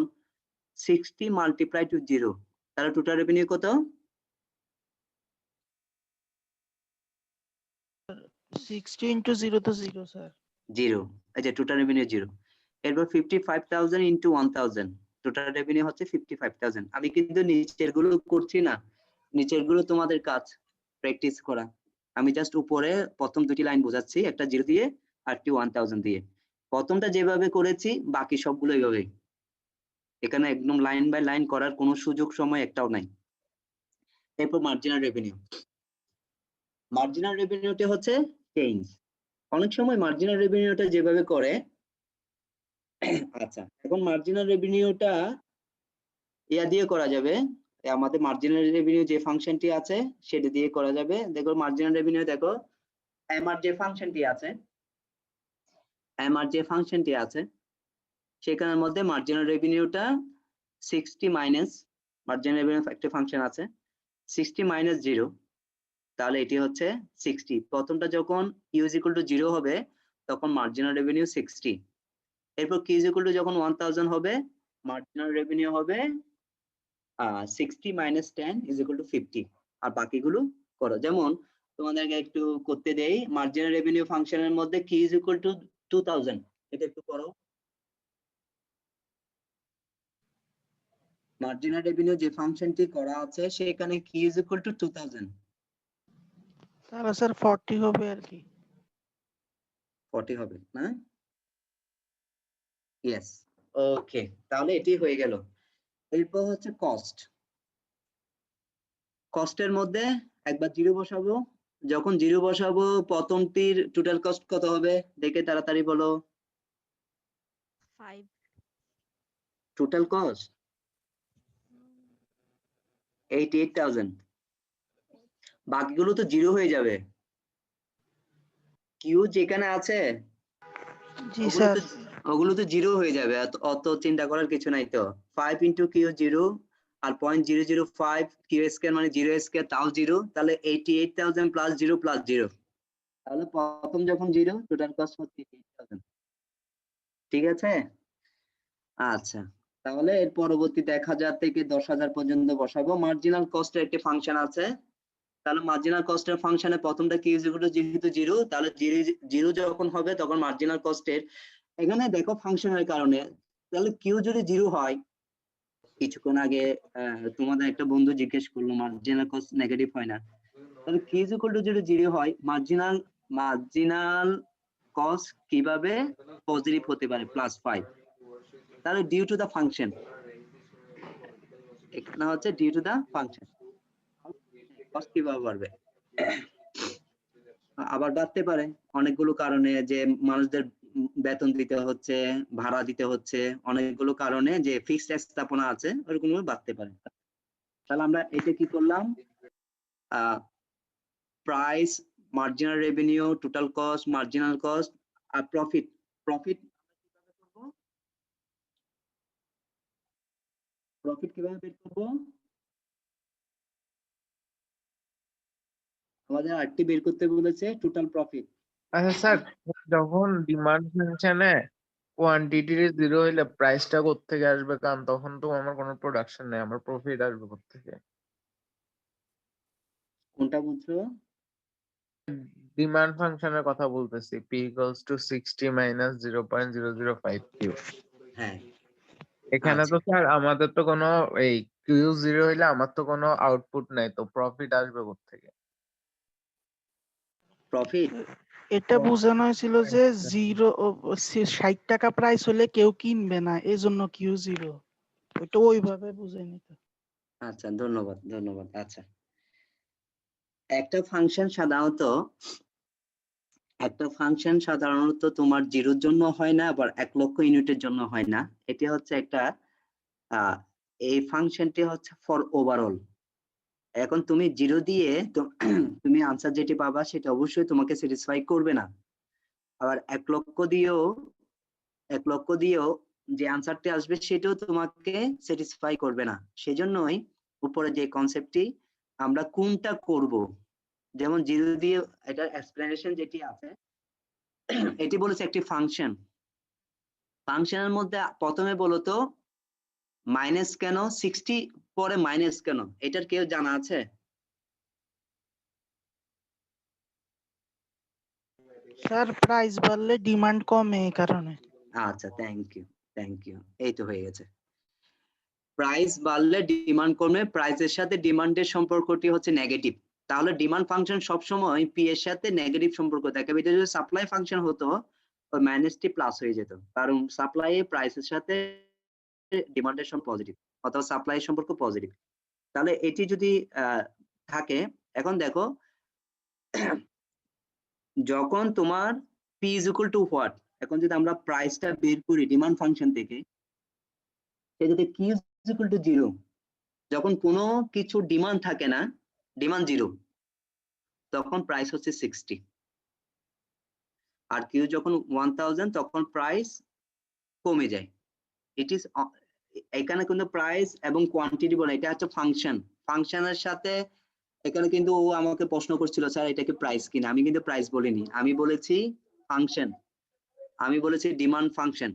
60 মাল্টিপ্লাই টু 0, তাহলে টোটাল রেভিনিউ কত, 60 ইনটু 0 তো 0 স্যার। 0, এই যে টোটাল রেভিনিউ 0। এরপর 55,000 ইনটু 1000, টোটাল রেভিনিউ হচ্ছে 55,000। আমি কিন্তু নিচের গুলো করছি না, নিচের গুলো তোমাদের কাজ প্র্যাকটিস করা। আমি জাস্ট উপরে প্রথম দুটি লাইন বোঝাচ্ছি, একটা 0 দিয়ে আর 1000 দিয়ে। প্রথমটা যেভাবে করেছি বাকি সবগুলো এইভাবে, এখানে একদম লাইন বাই লাইন করার কোনো সুযোগ সময় একটাও নাই। এরপর মার্জিনাল রেভিনিউটা হচ্ছে চেঞ্জ। অনেক সময় মার্জিনাল রেভিনিউটা যেভাবে করে, আচ্ছা এখন মার্জিনাল রেভিনিউটা ইয়া দিয়ে করা যাবে, আমাদের মার্জিনাল রেভিনিউ যে ফাংশনটি আছে সেটা দিয়ে করা যাবে। দেখো মার্জিনাল রেভিনিউ, দেখো এমআর যে ফাংশনটি আছে সেখানের মধ্যে মার্জিনাল রেভিনিউটা 60 মাইনাস, মার্জিনাল রেভিনিউ একটা ফাংশন আছে 60 মাইনাস 0, তাহলে এটি হচ্ছে 60। প্রথমটা যখন ইউ ইজ ইকুয়াল টু 0 হবে তখন মার্জিনাল রেভিনিউ 60। এরপর কি ইজ ইকুয়াল টু যখন 1000 হবে, মার্জিনাল রেভিনিউ হবে 60 মাইনাস 10 ইজ ইকুয়াল টু 50। আর বাকিগুলো করো, যেমন তোমাদেরকে একটু করতে দেই, মার্জিনাল রেভিনিউ ফাংশনের মধ্যে কি ইজ ইকুয়াল টু 2000, এটা একটু করো। মার্জিনাল রেভিনিউ যে ফাংশনটি করা আছে সেখানে কি ইজ ইকুয়াল টু 2000, তাহলে স্যার 40 হবে আর কি। 40 হবে না? ইয়েস, ওকে, তাহলে এটি হয়ে গেল। এরপর হচ্ছে কস্টের মধ্যে একবার 0 বসাবো, যখন 0 বসাবো প্রথমটির টোটাল কস্ট কত হবে দেখে তাড়াতাড়ি বলো। 5 টোটাল কস্ট 88,000। বাকিগুলো তো 0 হয়ে যাবে, কিউ যেখানে আছে জি স্যার। ওগুলো তো 0 হয়ে যাবে, অত চিন্তা করার কিছু নাই তো। 5 ইন্টু কিউ 0 আর 0.005 কিউ স্কয়ার মানে 0 স্কয়ার তাও 0, তাহলে 88,000 প্লাস 0 প্লাস 0, তাহলে প্রথম যখন 0 টোটাল কস্ট হচ্ছে 88,000। ঠিক আছে, আচ্ছা তাহলে এর পরবর্তীতে 1000 থেকে 10,000 পর্যন্ত বসাবো। মার্জিনাল কস্টের একটি ফাংশন আছে, তাহলে মার্জিনাল কস্টের ফাংশনে প্রথমটা কি যেহেতু জিরো, তাহলে জিরো যখন হবে তখন মার্জিনাল কস্টের এখানে দেখো ফাংশনের কারণে, তাহলে কিউ যদি জিরো হয়, কিছুক্ষণ আগে তোমাদের একটা বন্ধু জিজ্ঞেস করলো মার্জিনাল কস্ট নেগেটিভ হয় না, তাহলে কিউ যদি জিরো হয় মার্জিনাল কস্ট কিভাবে পজিটিভ হতে পারে +5? তাহলে ডিউ টু দা ফাংশন, এখানে হচ্ছে due to the function cost কিভাবে বাড়বে। আবার বাড়তে পারে অনেকগুলো কারণে, যে মানুষদের বেতন দিতে হচ্ছে, ভাড়া দিতে হচ্ছে, অনেকগুলো কারণে যে ফিক্সড স্থাপনা আছে ওরকম বাড়তে পারে। তাহলে আমরা এটা কি করলাম, price, marginal revenue, total cost, marginal cost আর প্রফিট কিভাবে বের করবো? আমাদের আরটি বের করতে বলেছে টোটাল প্রফিট। আচ্ছা স্যার, যখন ডিমান্ড ফাংশনে কোয়ান্টিটি জিরো হইলে প্রাইসটা কোত্থেকে আসবে? কারণ তখন তো আমার কোনো প্রোডাকশন নেই, আমার প্রফিট আসবে কোত্থেকে? কোনটা বলছো? ডিমান্ড ফাংশনের কথা বলতেছি, p = 60 - 0.005 কিউ। হ্যাঁ, এখানে তো স্যার আমাদের তো কোনো এই কিউ জিরো হইলে আমার তো কোনো আউটপুট নাই, তো প্রফিট আসবে কোত্থেকে? প্রফিট এটা বোঝানো হয়েছিল যে 60 টাকা প্রাইস হলে কেউ কিনবে না, এজন্য কিউ জিরো, ওইটা ওইভাবে বুঝে নিতে। আচ্ছা, ধন্যবাদ। আচ্ছা, একটা ফাংশন সাধারণত তোমার জিরোর জন্য হয় না, আবার 1 লক্ষ ইউনিটের জন্য হয় না। এটি হচ্ছে একটা এই ফাংশনটি হচ্ছে ফর ওভারঅল। এখন তুমি জিরো দিয়ে তুমি আনসার যেটি পাবা সেটা অবশ্যই তোমাকে স্যাটিসফাই করবে না, আবার 1 লক্ষ দিয়েও যে আনসারটি আসবে সেটাও তোমাকে স্যাটিসফাই করবে না। সেজন্যই উপরে যে কনসেপ্টটি, আমরা কোনটা করব, যেমন জিরো দিয়ে এটা এক্সপ্লেনেশন যেটি আছে, এটি বলেছে একটি ফাংশনের মধ্যে প্রথমে বলতো মাইনাস কেন, 60 পরে মাইনাস কেন, এটার কেউ জানা আছে? স্যার প্রাইস বাড়লে ডিমান্ড কমে এই কারণে। আচ্ছা, থ্যাংক ইউ, এই তো হয়ে গেছে। প্রাইস বাড়লে ডিমান্ড কমে, প্রাইসের সাথে ডিমান্ডের সম্পর্কটি হচ্ছে নেগেটিভ। তাহলে ডিমান্ড ফাংশন সবসময় পি এর সাথে নেগেটিভ সম্পর্ক দেখাবে। এটা যদি সাপ্লাই ফাংশন হতো ওই মাইনাসটি প্লাস হয়ে যেত, কারণ সাপ্লাই প্রাইসের সাথে ডিমান্ডের সম্পর্ক পজিটিভ, অথবা সাপ্লাই সম্পর্ক পজিটিভ। তাহলে এটি যদি থাকে, এখন দেখো যখন তোমার P is equal two what, এখন যদি আমরা প্রাইসটা বের করি ডিমান্ড ফাংশন থেকে, সেটাতে Q is equal to zero, যখন কোনো কিছু ডিমান্ড থাকে না, ডিমান্ড জিরো, তখন প্রাইস হচ্ছে 60, আর কিউ যখন 1000 তখন প্রাইস কমে যায়। ইট ইজ এখানে কিন্তু প্রাইস এবং কোয়ান্টিটি বলে, এটা হচ্ছে ফাংশনের সাথে। এখানে কিন্তু ও আমাকে প্রশ্ন করছিল, স্যার এটা কি প্রাইস কিনা, আমি কিন্তু প্রাইস বলিনি, আমি বলেছি ফাংশন, আমি বলেছি ডিমান্ড ফাংশন।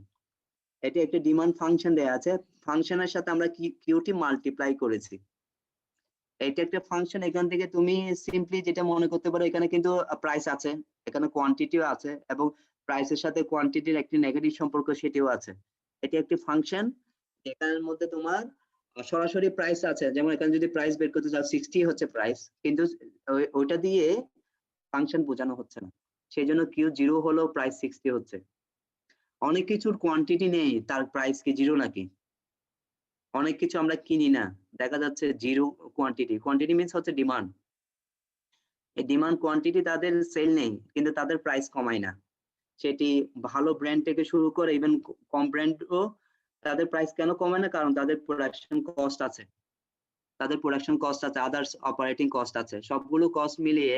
এটা একটা ডিমান্ড ফাংশন দেয়া আছে, ফাংশনের সাথে আমরা কিউটি মাল্টিপ্লাই করেছি। এটা একটা ফাংশন, এখান থেকে তুমি সিম্পলি যেটা মনে করতে পারো, এখানে কিন্তু প্রাইস আছে, এখানে কোয়ান্টিটিও আছে, এবং প্রাইসের সাথে কোয়ান্টিটির একটি নেগেটিভ সম্পর্ক সেটিও আছে। এটি একটি ফাংশন এখানের মধ্যে তোমার সরাসরি প্রাইস আছে, যেমন এখানে যদি প্রাইস বের করতে চাও 60 হচ্ছে প্রাইস, কিন্তু ওইটা দিয়ে ফাংশন বোঝানো হচ্ছে না, সেই জন্য কিউ জিরো হলো প্রাইস 60 হচ্ছে। অনেক কিছুর কোয়ান্টিটি নেই, তার প্রাইস কি জিরো নাকি? অনেক কিছু আমরা কিনি না, দেখা যাচ্ছে জিরো কোয়ান্টিটি মিন্স হচ্ছে ডিমান্ড। এই ডিমান্ড কোয়ান্টিটি তাদের সেল নেই, কিন্তু তাদের প্রাইস কমায় না। সেটি ভালো ব্র্যান্ড থেকে শুরু করে ইভেন কম ব্র্যান্ডও তাদের প্রাইস কেন কমায় না? কারণ তাদের প্রোডাকশন কস্ট আছে, আদার্স অপারেটিং কস্ট আছে, সবগুলো কস্ট মিলিয়ে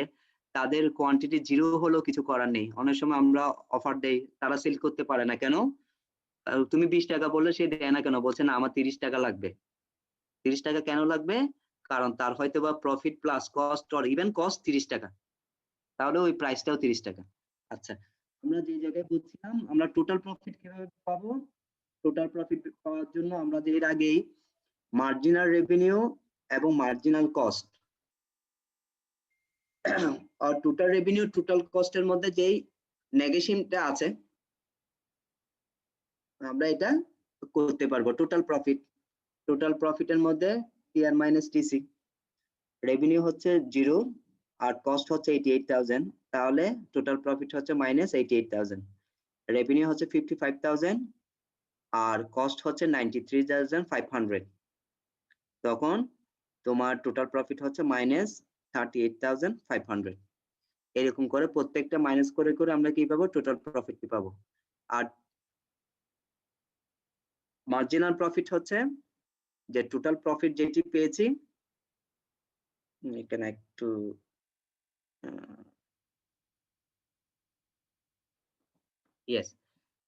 তাদের কোয়ান্টিটি জিরো হলেও কিছু করার নেই। অনেক সময় আমরা অফার দেই, তারা সেল করতে পারে না কেন? তুমি 20 টাকা বললে সে দেয় না কেন? বলছে না আমার 30 টাকা লাগবে। 30 টাকা কেন লাগবে? কারণ তার হয়তো বা profit plus cost or even cost 30 টাকা, তাহলে ওই প্রাইসটাও 30 টাকা। আচ্ছা, আমরা যে জায়গায় বলছিলাম, আমরা টোটাল প্রফিট কিভাবে পাবো? টোটাল প্রফিট পাওয়ার জন্য আমরা এর আগেই মার্জিনাল রেভিনিউ এবং মার্জিনাল কস্ট, আর টোটাল রেভিনিউ টোটাল কস্টের মধ্যে যেই নেগেশনটা আছে আমরা এটা করতে পারবো। টোটাল প্রফিটের মধ্যে টিআর মাইনাস টিসি, রেভিনিউ হচ্ছে 0 আর কস্ট হচ্ছে 88,000, তাহলে টোটাল প্রফিট হচ্ছে মাইনাস 88,000। রেভিনিউ হচ্ছে 55,000 আর কস্ট হচ্ছে 93,500, তখন তোমার টোটাল প্রফিট হচ্ছে মাইনাস 38,500। এরকম করে প্রত্যেকটা মাইনাস করে করে আমরা কি পাবো, টোটাল প্রফিট কি পাবো। আর মার্জিনাল প্রফিট হচ্ছে যে টোটাল প্রফিট যেটি পেয়েছি, এখানে একটু ইয়েস,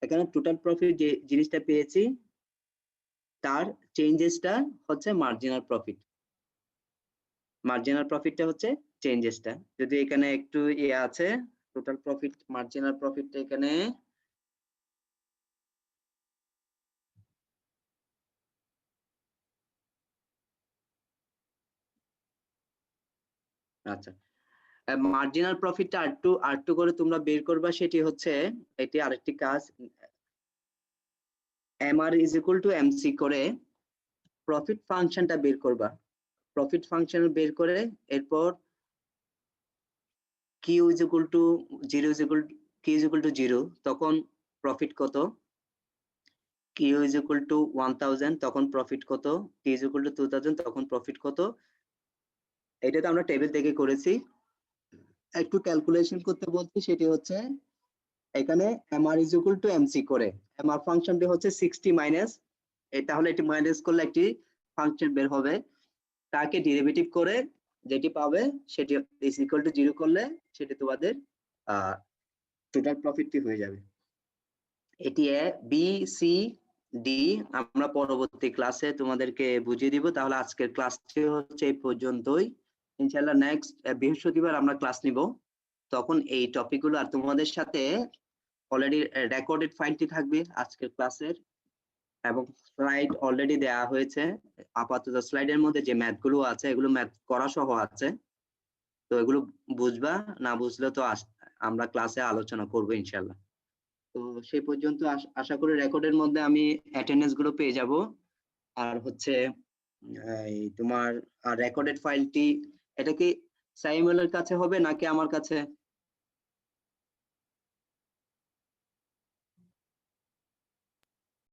এখানে টোটাল প্রফিট যে জিনিসটা পেয়েছি তার চেঞ্জেসটা হচ্ছে মার্জিনাল প্রফিট। মার্জিনাল প্রফিটটা হচ্ছে চেঞ্জেসটা। যদি এখানে একটু ইয়ে আছে, টোটাল প্রফিট মার্জিনাল প্রফিটটা এখানে আচ্ছা, মার্জিনাল প্রফিটটা আরেকটু করে তোমরা বের করবা, সেটি হচ্ছে এটি আরেকটি কাজ। MR is equal two MC করে প্রফিট ফাংশনটা বের করবা। প্রফিট ফাংশন বের করে এরপর Q ইজ ইকুয়াল টু 0, তখন প্রফিট কত, Q ইজ ইকুয়াল টু 1000 তখন প্রফিট কত, T ইজ ইকুয়াল টু 2000 তখন প্রফিট কত। এটা তো আমরা টেবিল থেকে করেছি, একটু ক্যালকুলেশন করতে বলছি, সেটি হচ্ছে এখানে MR is equal two MC করে MR ফাংশনটি হচ্ছে 60 মাইনাস, তাহলে এটি মাইনাস করলে একটি ফাংশন বের হবে, তাকে ডেরিভেটিভ করে যেটি পাবে সেটি ইজ ইকুয়াল টু 0 করলে সেটি তোমাদের টোটাল প্রফিটটি হয়ে যাবে। এটি A B C D আমরা পরবর্তী ক্লাসে তোমাদেরকে বুঝিয়ে দিব। তাহলে আজকের ক্লাসটি হচ্ছে এই পর্যন্তই। ইনশাআল্লাহ নেক্সট বৃহস্পতিবার আমরা ক্লাস নিব, তখন এই টপিকগুলো আর তোমাদের সাথে অলরেডি রেকর্ডেড ফাইলটি থাকবে আজকের ক্লাসের, এবং স্লাইড অলরেডি দেওয়া হয়েছে। আপাতত স্লাইডের মধ্যে যে ম্যাথগুলো আছে এগুলো ম্যাথ করা সহ আছে, তো এগুলো বুঝবা, না বুঝলে তো আমরা ক্লাসে আলোচনা করবো ইনশাআল্লাহ। তো সেই পর্যন্ত আশা করি রেকর্ডের মধ্যে আমি অ্যাটেন্ডেন্স গুলো পেয়ে যাব। আর হচ্ছে এই তোমার রেকর্ডেড ফাইলটি এটা কি সাইমুলের কাছে হবে নাকি আমার কাছে?